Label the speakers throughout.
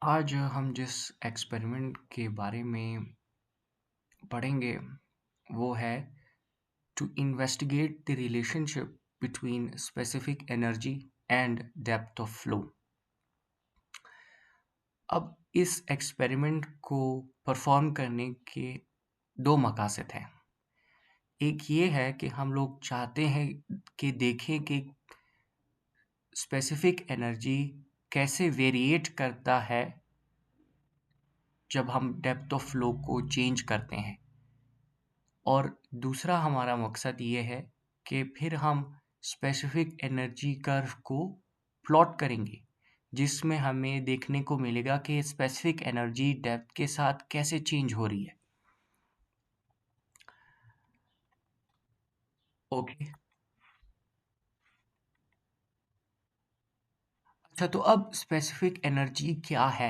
Speaker 1: आज हम जिस एक्सपेरिमेंट के बारे में पढ़ेंगे वो है to investigate the relationship between specific energy and depth of flow. अब इस एक्सपेरिमेंट को परफॉर्म करने के दो मकसद हैं। एक ये है कि हम लोग चाहते हैं कि देखें कि स्पेसिफिक एनर्जी कैसे वेरिएट करता है जब हम डेप्थ ऑफ फ्लो को चेंज करते हैं। और दूसरा हमारा मकसद ये है कि फिर हम स्पेसिफिक एनर्जी कर्व को प्लॉट करेंगे, जिसमें हमें देखने को मिलेगा कि स्पेसिफिक एनर्जी डेप्थ के साथ कैसे चेंज हो रही है। ओके। अच्छा, तो अब स्पेसिफिक एनर्जी क्या है?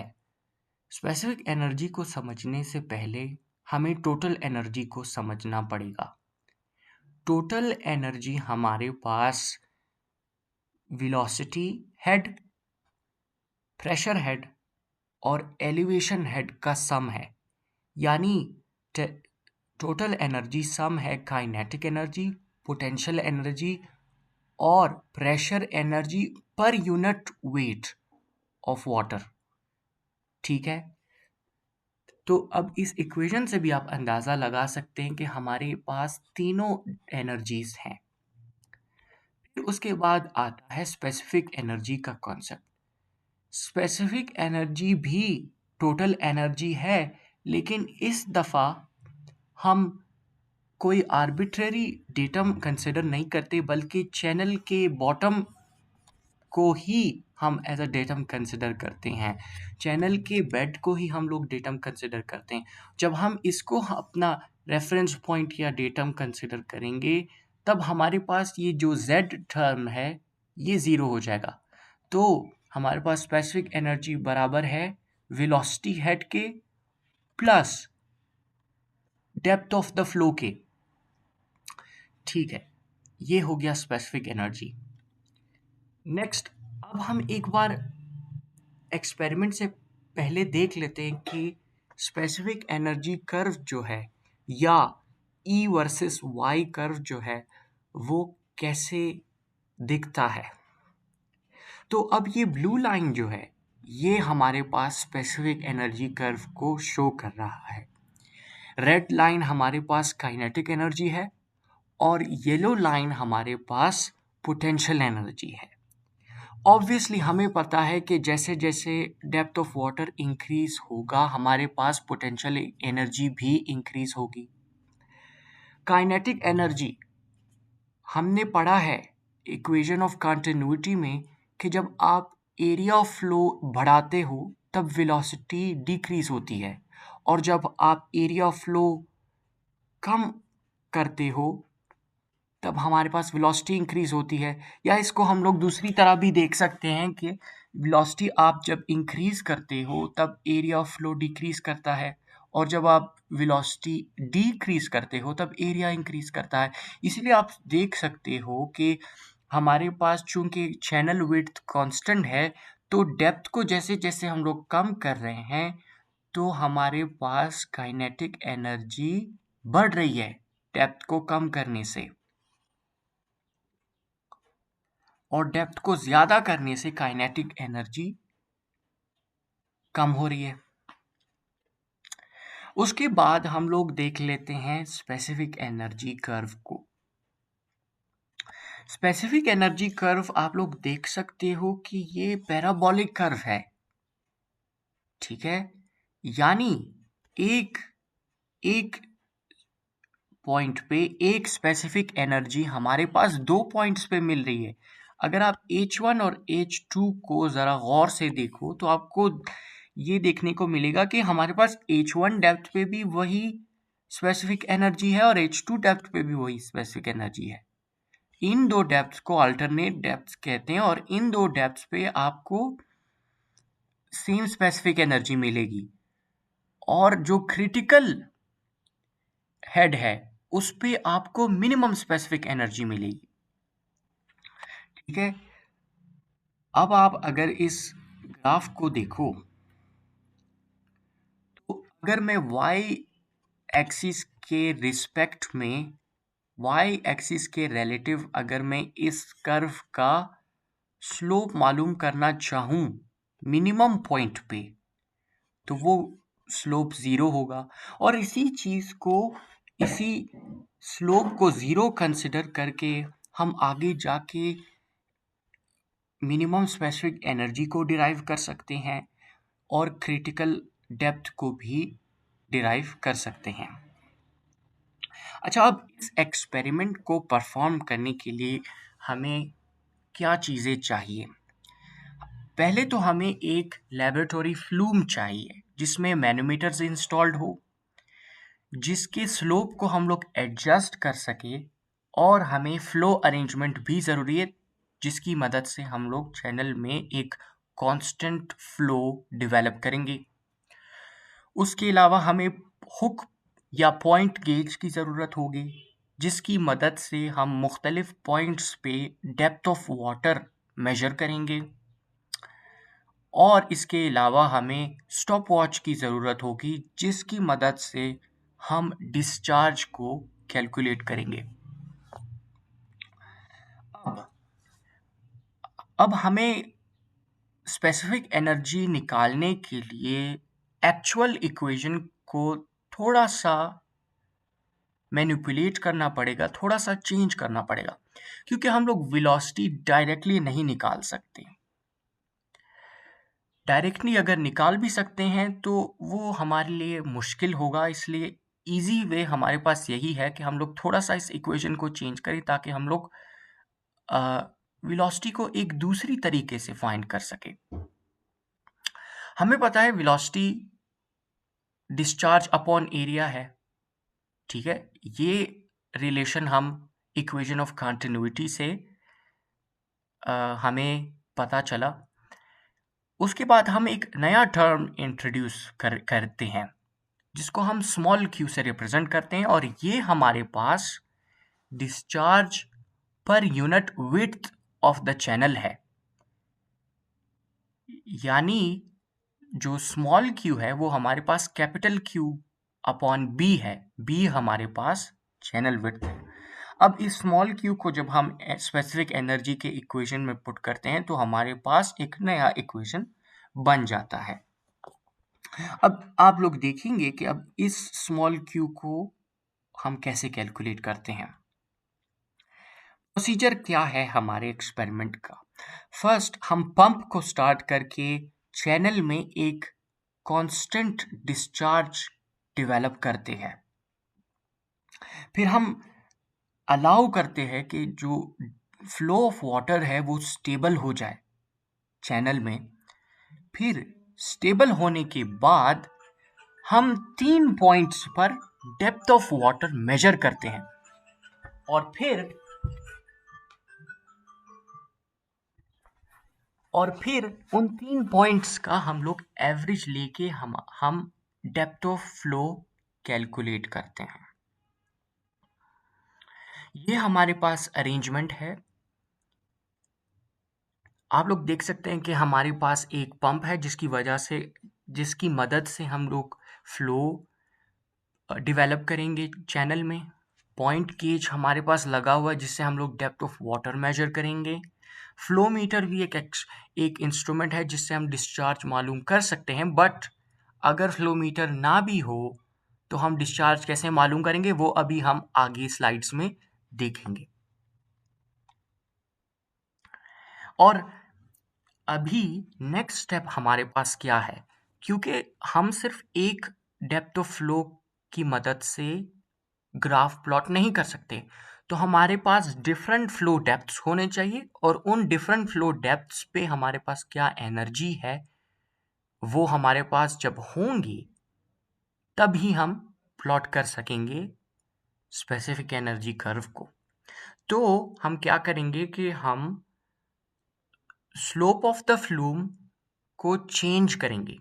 Speaker 1: स्पेसिफिक एनर्जी को समझने से पहले हमें टोटल एनर्जी को समझना पड़ेगा। टोटल एनर्जी हमारे पास वेलोसिटी हेड, प्रेशर हेड और एलिवेशन हेड का सम है। यानी टोटल एनर्जी सम है काइनेटिक एनर्जी, पोटेंशियल एनर्जी और pressure energy per unit weight of water. ठीक है, तो अब इस इक्वेशन से भी आप अंदाज़ा लगा सकते हैं कि हमारे पास तीनों एनर्जीज हैं। फिर उसके बाद आता है स्पेसिफिक एनर्जी का कॉन्सेप्ट। स्पेसिफिक एनर्जी भी टोटल एनर्जी है, लेकिन इस दफ़ा हम कोई आर्बिट्रेरी डेटम कंसिडर नहीं करते, बल्कि चैनल के बॉटम को ही हम एज अ डेटम कंसिडर करते हैं। चैनल के बेड को ही हम लोग डेटम कंसिडर करते हैं। जब हम इसको अपना रेफरेंस पॉइंट या डेटम कंसिडर करेंगे, तब हमारे पास ये जो z टर्म है ये ज़ीरो हो जाएगा। तो हमारे पास स्पेसिफिक एनर्जी बराबर है वेलोसिटी हेड के plus depth of the flow के। ठीक है, ये हो गया स्पेसिफिक एनर्जी। नेक्स्ट, अब हम एक बार एक्सपेरिमेंट से पहले देख लेते हैं कि स्पेसिफिक एनर्जी कर्व जो है या E वर्सेस Y कर्व जो है वो कैसे दिखता है। तो अब ये ब्लू लाइन जो है ये हमारे पास स्पेसिफिक एनर्जी कर्व को शो कर रहा है। रेड लाइन हमारे पास काइनेटिक एनर्जी है और येलो लाइन हमारे पास पोटेंशियल एनर्जी है। ऑब्वियसली हमें पता है कि जैसे जैसे डेप्थ ऑफ वाटर इंक्रीज होगा हमारे पास पोटेंशियल एनर्जी भी इंक्रीज होगी। काइनेटिक एनर्जी हमने पढ़ा है इक्वेशन ऑफ कंटिन्यूटी में कि जब आप एरिया ऑफ फ्लो बढ़ाते हो तब वेलोसिटी डिक्रीज होती है, और जब आप एरिया ऑफ फ्लो कम करते हो तब हमारे पास वेलोसिटी इंक्रीज होती है। या इसको हम लोग दूसरी तरह भी देख सकते हैं कि वेलोसिटी आप जब इंक्रीज करते हो तब एरिया ऑफ फ्लो डिक्रीज करता है, और जब आप वेलोसिटी डिक्रीज करते हो तब एरिया इंक्रीज करता है। इसलिए आप देख सकते हो कि हमारे पास चूंकि चैनल विड्थ कांस्टेंट है, तो डेप्थ को जैसे जैसे हम लोग कम कर रहे हैं तो हमारे पास काइनेटिक एनर्जी बढ़ रही है डेप्थ को कम करने से, और डेप्थ को ज़्यादा करने से काइनेटिक एनर्जी कम हो रही है। उसके बाद हम लोग देख लेते हैं स्पेसिफिक एनर्जी कर्व को। स्पेसिफिक एनर्जी कर्व आप लोग देख सकते हो कि ये पैराबोलिक कर्व है। ठीक है, यानी एक एक पॉइंट पे एक स्पेसिफिक एनर्जी हमारे पास दो पॉइंट्स पे मिल रही है। अगर आप H1 और H2 को ज़रा गौर से देखो तो आपको ये देखने को मिलेगा कि हमारे पास H1 डेप्थ पे भी वही स्पेसिफिक एनर्जी है और H2 डेप्थ पे भी वही स्पेसिफिक एनर्जी है। इन दो डेप्थ को अल्टरनेट डेप्थ कहते हैं, और इन दो डेप्थ पे आपको सेम स्पेसिफिक एनर्जी मिलेगी, और जो क्रिटिकल हेड है उस पे आपको मिनिमम स्पेसिफिक एनर्जी मिलेगी। ठीक है, अब आप अगर इस ग्राफ को देखो अगर मैं y एक्सिस के रिस्पेक्ट में, y एक्सिस के रिलेटिव अगर मैं इस कर्व का स्लोप मालूम करना चाहूँ मिनिमम पॉइंट पे, तो वो स्लोप ज़ीरो होगा। और इसी स्लोप को ज़ीरो कंसिडर करके हम आगे जाके मिनिमम स्पेसिफिक एनर्जी को डिराइव कर सकते हैं और क्रिटिकल डेप्थ को भी डिराइव कर सकते हैं। अच्छा, अब इस एक्सपेरिमेंट को परफॉर्म करने के लिए हमें क्या चीज़ें चाहिए? पहले तो हमें एक लेबोरेटरी फ्लूम चाहिए जिसमें मैनोमीटर्स इंस्टॉल्ड हो, जिसके स्लोप को हम लोग एडजस्ट कर सके, और हमें फ्लो अरेंजमेंट भी ज़रूरी है जिसकी मदद से हम लोग चैनल में एक कांस्टेंट फ्लो डेवलप करेंगे। उसके अलावा हमें हुक या पॉइंट गेज की ज़रूरत होगी जिसकी मदद से हम मुख्तलिफ पॉइंट्स पे डेप्थ ऑफ वाटर मेजर करेंगे। और इसके अलावा हमें स्टॉप वॉच की ज़रूरत होगी जिसकी मदद से हम डिस्चार्ज को कैलकुलेट करेंगे। अब अब हमें स्पेसिफिक एनर्जी निकालने के लिए एक्चुअल इक्वेशन को थोड़ा सा मैनिपुलेट करना पड़ेगा, थोड़ा सा चेंज करना पड़ेगा, क्योंकि हम लोग वेलोसिटी डायरेक्टली नहीं निकाल सकते। डायरेक्टली अगर निकाल भी सकते हैं तो वो हमारे लिए मुश्किल होगा, इसलिए इजी वे हमारे पास यही है कि हम लोग थोड़ा सा इस इक्वेशन को चेंज करें ताकि हम लोग वेलोसिटी को एक दूसरी तरीके से फाइंड कर सके। हमें पता है वेलोसिटी डिस्चार्ज अपॉन एरिया है, ठीक है। ये रिलेशन हम इक्वेशन ऑफ कंटिन्यूटी से हमें पता चला। उसके बाद हम एक नया टर्म इंट्रोड्यूस करते हैं जिसको हम स्मॉल क्यू से रिप्रेजेंट करते हैं, और ये हमारे पास discharge per unit width of the channel है। यानी जो स्मॉल क्यू है वो हमारे पास कैपिटल क्यू अपॉन बी है, बी हमारे पास चैनल विड्थ है। अब इस स्मॉल क्यू को जब हम स्पेसिफिक एनर्जी के इक्वेशन में पुट करते हैं तो हमारे पास एक नया इक्वेशन बन जाता है। अब आप लोग देखेंगे कि अब इस स्मॉल क्यू को हम कैसे कैलकुलेट करते हैं। प्रोसीजर क्या है हमारे एक्सपेरिमेंट का? फर्स्ट हम पंप को स्टार्ट करके चैनल में एक कांस्टेंट डिस्चार्ज डेवलप करते हैं। फिर हम अलाउ करते हैं कि जो फ्लो ऑफ वाटर है वो स्टेबल हो जाए चैनल में। फिर स्टेबल होने के बाद हम 3 पॉइंट्स पर डेप्थ ऑफ वाटर मेजर करते हैं, और फिर उन 3 पॉइंट्स का हम लोग एवरेज लेके हम डेप्थ ऑफ फ्लो कैलकुलेट करते हैं। ये हमारे पास अरेंजमेंट है। आप लोग देख सकते हैं कि हमारे पास एक पंप है जिसकी मदद से हम लोग फ्लो डेवलप करेंगे चैनल में। पॉइंट गेज हमारे पास लगा हुआ है जिससे हम लोग डेप्थ ऑफ वाटर मेजर करेंगे। फ्लो मीटर भी एक इंस्ट्रूमेंट है जिससे हम डिस्चार्ज मालूम कर सकते हैं, बट अगर फ्लो मीटर ना भी हो तो हम डिस्चार्ज कैसे मालूम करेंगे वो अभी हम आगे स्लाइड्स में देखेंगे। और अभी नेक्स्ट स्टेप हमारे पास क्या है, क्योंकि हम सिर्फ एक डेप्थ ऑफ फ्लो की मदद से ग्राफ प्लॉट नहीं कर सकते, तो हमारे पास डिफरेंट फ्लो डेप्थ्स होने चाहिए, और उन डिफरेंट फ्लो डेप्थ्स पे हमारे पास क्या एनर्जी है वो हमारे पास जब होंगी तभी हम प्लॉट कर सकेंगे स्पेसिफिक एनर्जी कर्व को। तो हम क्या करेंगे कि हम स्लोप ऑफ द फ्लूम को चेंज करेंगे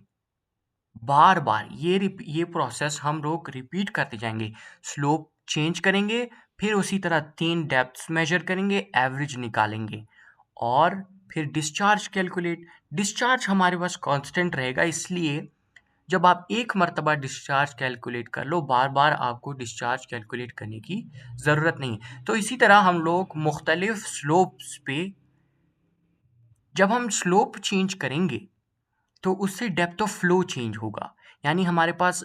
Speaker 1: बार बार। ये प्रोसेस हम लोग रिपीट करते जाएंगे। स्लोप चेंज करेंगे, फिर उसी तरह 3 डेप्थ्स मेजर करेंगे, एवरेज निकालेंगे, और फिर डिस्चार्ज कैलकुलेट। डिस्चार्ज हमारे पास कांस्टेंट रहेगा, इसलिए जब आप एक मर्तबा डिस्चार्ज कैलकुलेट कर लो, बार बार आपको डिस्चार्ज कैलकुलेट करने की ज़रूरत नहीं। तो इसी तरह हम लोग मुख्तलिफ स्लोप्स पे जब हम स्लोप चेंज करेंगे तो उससे डेप्थ ऑफ फ्लो चेंज होगा, यानी हमारे पास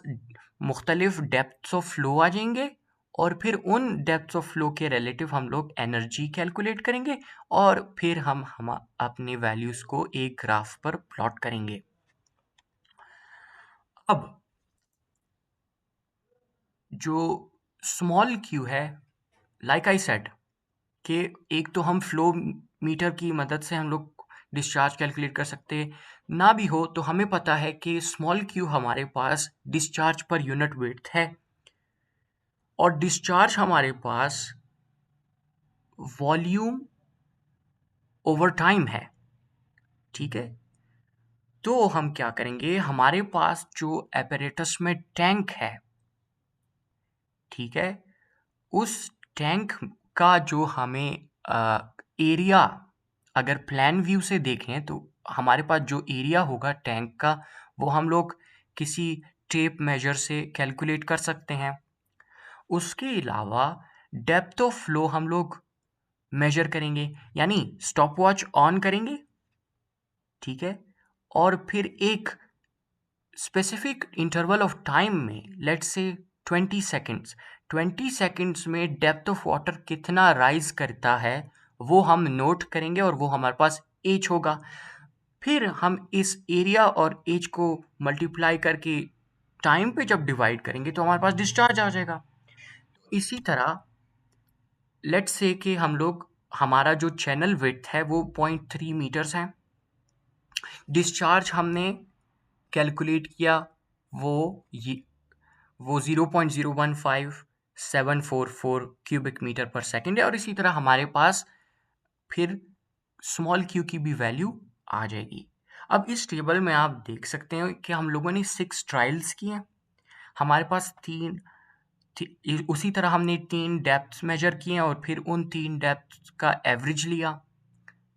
Speaker 1: मुख्तलिफ डेप्थ्स ऑफ फ्लो आ जाएंगे और फिर उन डेप्थ्स ऑफ फ्लो के रिलेटिव हम लोग एनर्जी कैलकुलेट करेंगे और फिर हम अपने वैल्यूज़ को एक ग्राफ पर प्लॉट करेंगे। अब जो स्मॉल क्यू है, लाइक आई सेड कि एक तो हम फ्लो मीटर की मदद से हम लोग डिस्चार्ज कैलकुलेट कर सकते हैं, ना भी हो तो हमें पता है कि स्मॉल क्यू हमारे पास डिस्चार्ज पर यूनिट विड्थ है और डिस्चार्ज हमारे पास वॉल्यूम ओवर टाइम है। ठीक है, तो हम क्या करेंगे, हमारे पास जो एपरेटस में टैंक है, ठीक है, उस टैंक का जो हमें एरिया अगर प्लान व्यू से देखें तो हमारे पास जो एरिया होगा टैंक का वो हम लोग किसी टेप मेजर से कैलकुलेट कर सकते हैं। उसके अलावा डेप्थ ऑफ फ्लो हम लोग मेजर करेंगे, यानी स्टॉप वॉच ऑन करेंगे, ठीक है, और फिर एक स्पेसिफिक इंटरवल ऑफ टाइम में लेट्स से 20 सेकेंड्स, 20 सेकेंड्स में डेप्थ ऑफ वाटर कितना राइज करता है वो हम नोट करेंगे और वो हमारे पास एज होगा। फिर हम इस एरिया और एज को मल्टीप्लाई करके टाइम पे जब डिवाइड करेंगे तो हमारे पास डिस्चार्ज आ जाएगा। इसी तरह लेट्स से कि हम लोग हमारा जो चैनल विड्थ है वो 0.3 मीटर्स है, डिस्चार्ज हमने कैलकुलेट किया वो ये वो 0.015744 क्यूबिक मीटर पर सेकेंड है और इसी तरह हमारे पास फिर स्मॉल क्यू की भी वैल्यू आ जाएगी। अब इस टेबल में आप देख सकते हैं कि हम लोगों ने 6 ट्रायल्स किए हैं, हमारे पास उसी तरह हमने 3 डेप्थ्स मेजर किए हैं और फिर उन 3 डेप्थ्स का एवरेज लिया।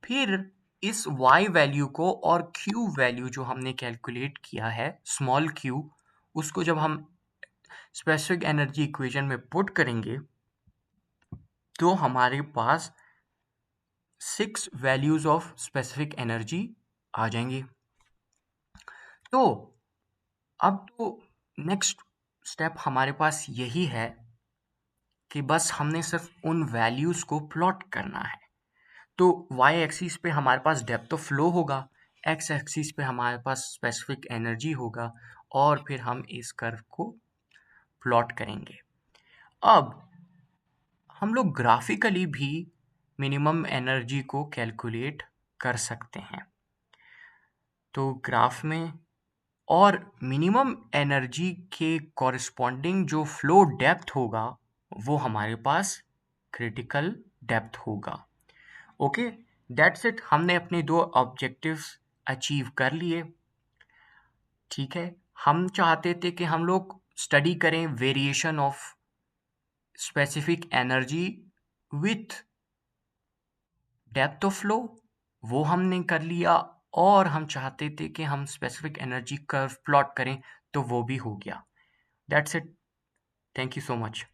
Speaker 1: फिर इस y वैल्यू को और q वैल्यू जो हमने कैलकुलेट किया है स्मॉल q, उसको जब हम स्पेसिफिक एनर्जी इक्वेशन में पुट करेंगे तो हमारे पास 6 वैल्यूज ऑफ स्पेसिफिक एनर्जी आ जाएंगी। तो अब तो नेक्स्ट स्टेप हमारे पास यही है कि बस हमने सिर्फ उन वैल्यूज को प्लॉट करना है। तो y एक्सिस पे हमारे पास डेप्थ ऑफ फ्लो होगा, x एक्सिस पे हमारे पास स्पेसिफिक एनर्जी होगा और फिर हम इस कर्व को प्लॉट करेंगे। अब हम लोग ग्राफिकली भी मिनिमम एनर्जी को कैलकुलेट कर सकते हैं। तो ग्राफ में और मिनिमम एनर्जी के कॉरस्पॉन्डिंग जो फ्लो डेप्थ होगा वो हमारे पास क्रिटिकल डेप्थ होगा। ओके, दैट्स इट, हमने अपने 2 ऑब्जेक्टिव्स अचीव कर लिए। ठीक है, हम चाहते थे कि हम लोग स्टडी करें variation of specific energy with depth of flow, वो हमने कर लिया और हम चाहते थे कि हम स्पेसिफिक एनर्जी कर्व प्लॉट करें तो वो भी हो गया। That's it, thank you so much.